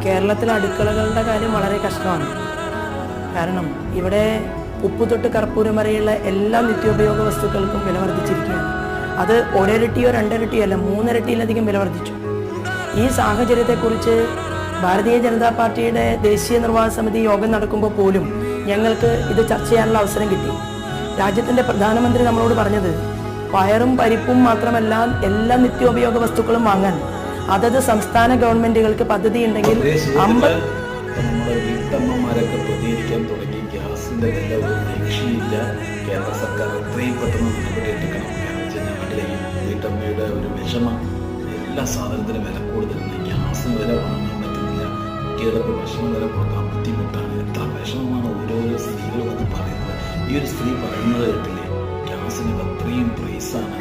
കേരളത്തിലെ അടുക്കളകളുടെ കാര്യം വളരെ കഷ്ടമാണ്. കാരണം ഇവിടെ ഉപ്പ് തൊട്ട് കർപ്പൂരം വരെയുള്ള എല്ലാ നിത്യോപയോഗ വസ്തുക്കൾക്കും വില വർദ്ധിച്ചിരിക്കുകയാണ്. അത് ഒരിരട്ടിയോ രണ്ടിരട്ടിയോ അല്ല, 3 ഇരട്ടിയിലധികം വില വർദ്ധിച്ചു. ഈ സാഹചര്യത്തെക്കുറിച്ച് ഭാരതീയ ജനതാ പാർട്ടിയുടെ ദേശീയ നിർവാഹക സമിതി യോഗം നടക്കുമ്പോൾ പോലും ഞങ്ങൾക്ക് ഇത് ചർച്ച ചെയ്യാനുള്ള അവസരം കിട്ടി. രാജ്യത്തിൻ്റെ പ്രധാനമന്ത്രി നമ്മളോട് പറഞ്ഞത് പയറും പരിപ്പും മാത്രമല്ല എല്ലാ നിത്യോപയോഗ വസ്തുക്കളും വാങ്ങാൻ അതത് സംസ്ഥാന ഗവൺമെന്റുകൾക്ക് പദ്ധതി ഉണ്ടെങ്കിൽ നമ്മുടെ വീട്ടമ്മമാരൊക്കെ പ്രതികരിക്കാൻ തുടങ്ങി. ഗ്യാസിന്റെ വില ഒരു രക്ഷയില്ല. കേന്ദ്ര സർക്കാർ എത്രയും പെട്ടെന്ന് നടപടിയെടുക്കണം. നാട്ടിലേക്ക് വീട്ടമ്മയുടെ ഒരു വിഷമം, എല്ലാ സാധനത്തിനും വില കൂടുതലാണ്. ഗ്യാസിന് വില വാങ്ങാൻ പറ്റുന്നില്ല. കുട്ടികൾക്ക് ഭക്ഷണം വില കൊടുക്കാൻ ബുദ്ധിമുട്ടാണ്. എത്ര വിഷമമാണ് ഓരോരോ സ്ത്രീകളും എന്ന് പറയുന്നത്. ഈ ഒരു സ്ത്രീ പറയുന്നത് കേട്ടില്ലേ, ഗ്യാസിന് അത്രയും പ്രൈസാണ്.